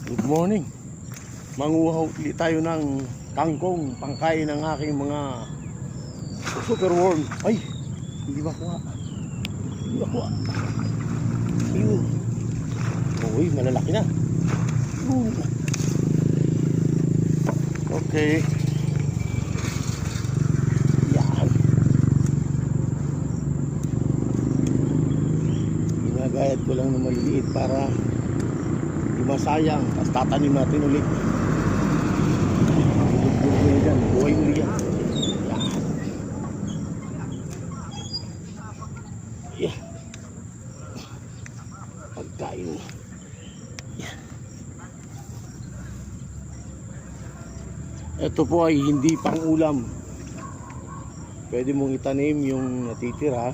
Good morning. Manguhaw ulit tayo ng kangkong pangkain ng aking mga super worm. Ay, hindi ba kuha? Hindi ba kuha? Ayun. Uy, malalaki na. Okay. Yan. Ginagayat ko lang na maliliit para di masayang. Tapos tatanim natin ulit. Bulog-bulog yan. Buhay ulit yan. Yan. Yeah. Pagkain. Yan. Ito po ay hindi pang ulam. Pwede mong itanim yung natitira